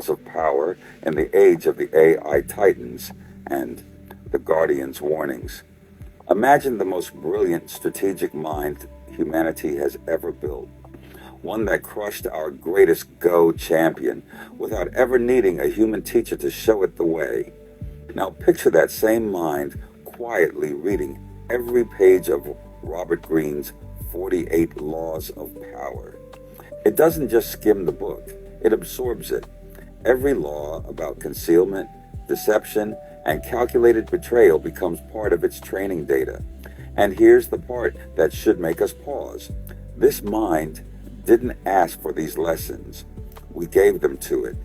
laws of power in the age of the AI titans and the guardian's warnings. Imagine the most brilliant strategic mind humanity has ever built, one that crushed our greatest Go champion without ever needing a human teacher to show it the way. Now picture that same mind quietly reading every page of Robert Greene's 48 Laws of Power. It doesn't just skim the book, it absorbs it. Every law about concealment, deception, and calculated betrayal becomes part of its training data. And here's the part that should make us pause. This mind didn't ask for these lessons. We gave them to it.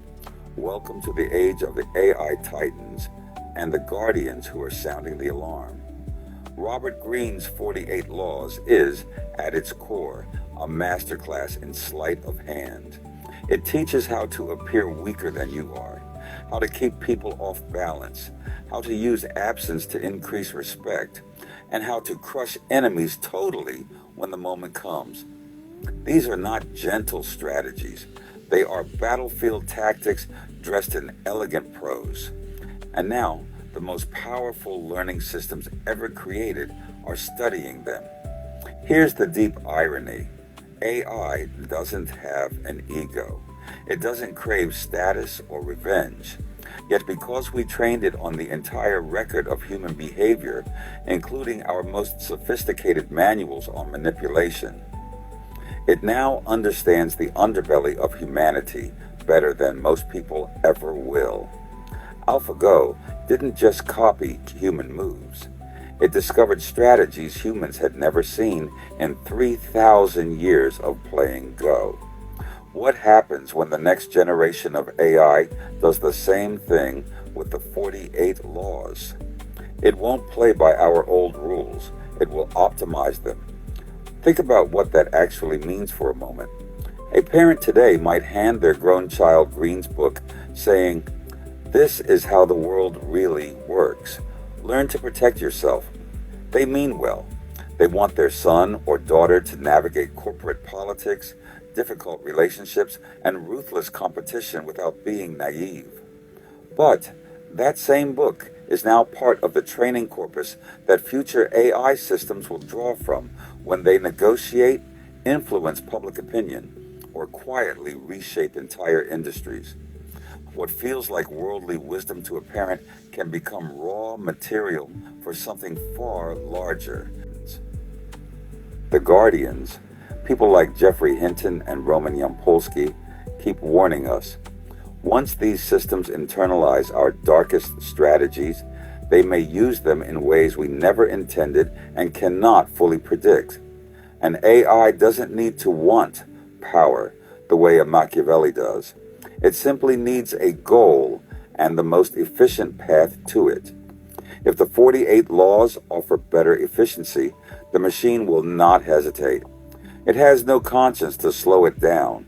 Welcome to the age of the AI titans and the guardians who are sounding the alarm. Robert Greene's 48 Laws is, at its core, a masterclass in sleight of hand. It teaches how to appear weaker than you are, how to keep people off balance, how to use absence to increase respect, and how to crush enemies totally when the moment comes. These are not gentle strategies. They are battlefield tactics dressed in elegant prose. And now, the most powerful learning systems ever created are studying them. Here's the deep irony. AI doesn't have an ego. It doesn't crave status or revenge. Yet because we trained it on the entire record of human behavior, including our most sophisticated manuals on manipulation, it now understands the underbelly of humanity better than most people ever will. AlphaGo didn't just copy human moves. It discovered strategies humans had never seen in 3,000 years of playing Go. What happens when the next generation of AI does the same thing with the 48 laws? It won't play by our old rules. It will optimize them. Think about what that actually means for a moment. A parent today might hand their grown child Greene's book saying, "This is how the world really works. Learn to protect yourself." They mean well. They want their son or daughter to navigate corporate politics, difficult relationships, and ruthless competition without being naive. But that same book is now part of the training corpus that future AI systems will draw from when they negotiate, influence public opinion, or quietly reshape entire industries. What feels like worldly wisdom to a parent can become raw material for something far larger. The guardians, people like Jeffrey Hinton and Roman YAMPOLSKIY, keep warning us. Once these systems internalize our darkest strategies, they may use them in ways we never intended and cannot fully predict. An AI doesn't need to want power the way a Machiavelli does. It simply needs a goal and the most efficient path to it. If the 48 laws offer better efficiency, the machine will not hesitate. It has no conscience to slow it down.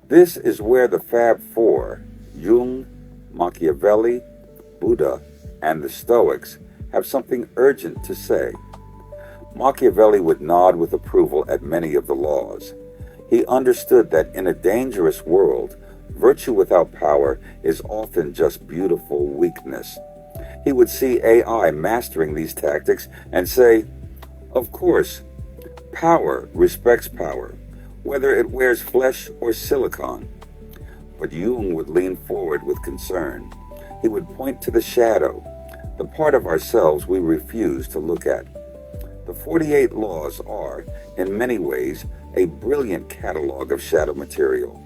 This is where the Fab Four, Jung, Machiavelli, Buddha, and the Stoics, have something urgent to say. Machiavelli would nod with approval at many of the laws. He understood that in a dangerous world, virtue without power is often just beautiful weakness. He would see AI mastering these tactics and say, "Of course, power respects power, whether it wears flesh or silicon." But Jung would lean forward with concern. He would point to the shadow, the part of ourselves we refuse to look at. The 48 laws are, in many ways, a brilliant catalog of shadow material.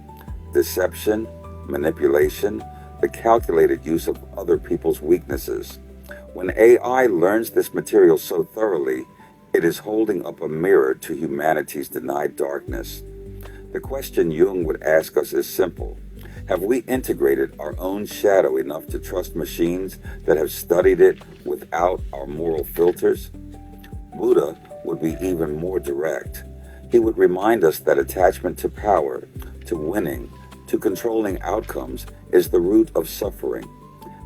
Deception, manipulation, the calculated use of other people's weaknesses. When AI learns this material so thoroughly, it is holding up a mirror to humanity's denied darkness. The question Jung would ask us is simple. Have we integrated our own shadow enough to trust machines that have studied it without our moral filters? Buddha would be even more direct. He would remind us that attachment to power, to winning, to controlling outcomes is the root of suffering.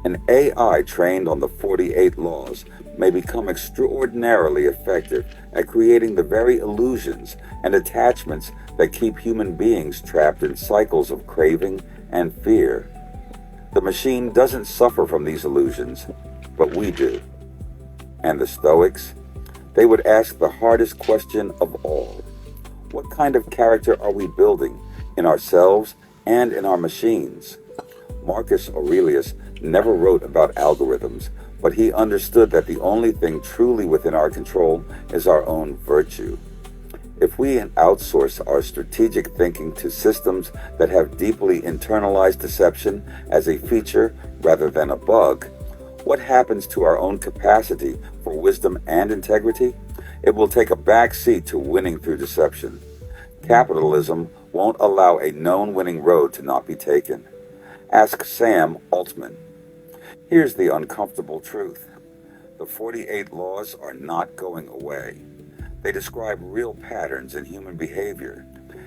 An AI trained on the 48 laws may become extraordinarily effective at creating the very illusions and attachments that keep human beings trapped in cycles of craving and fear. The machine doesn't suffer from these illusions, but we do. And the Stoics? They would ask the hardest question of all. What kind of character are we building in ourselves and in our machines? Marcus Aurelius never wrote about algorithms, but he understood that the only thing truly within our control is our own virtue. If we outsource our strategic thinking to systems that have deeply internalized deception as a feature rather than a bug, what happens to our own capacity for wisdom and integrity? It will take a back seat to winning through deception. Capitalism won't allow a known winning road to not be taken. Ask Sam Altman. Here's the uncomfortable truth. The 48 laws are not going away. They describe real patterns in human behavior.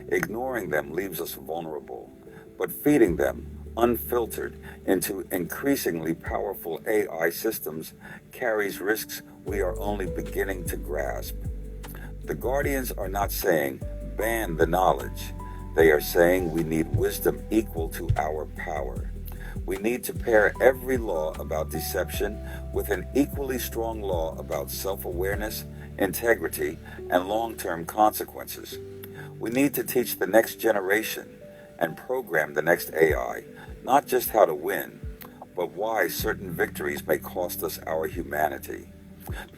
Ignoring them leaves us vulnerable, but feeding them, unfiltered, into increasingly powerful AI systems carries risks we are only beginning to grasp. The Guardians are not saying, ban the knowledge. They are saying we need wisdom equal to our power. We need to pair every law about deception with an equally strong law about self-awareness, integrity, and long-term consequences. We need to teach the next generation and program the next AI, not just how to win, but why certain victories may cost us our humanity.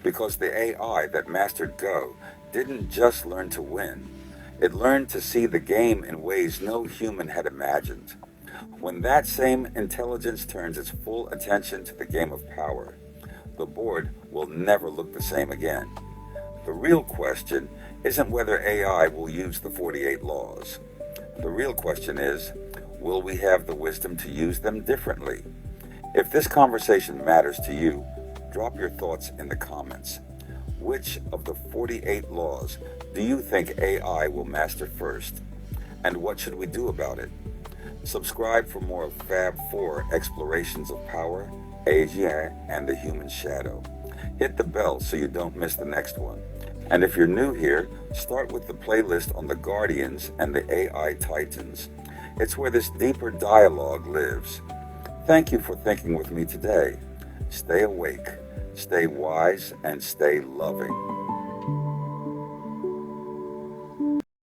Because the AI that mastered Go didn't just learn to win, it learned to see the game in ways no human had imagined. When that same intelligence turns its full attention to the game of power, the board will never look the same again. The real question isn't whether AI will use the 48 laws. The real question is, will we have the wisdom to use them differently? If this conversation matters to you, drop your thoughts in the comments. Which of the 48 laws do you think AI will master first? And what should we do about it? Subscribe for more of Fab 4 explorations of power, Asia, and the human shadow. Hit the bell so you don't miss the next one. And if you're new here, start with the playlist on the Guardians and the AI Titans. It's where this deeper dialogue lives. Thank you for thinking with me today. Stay awake, stay wise, and stay loving.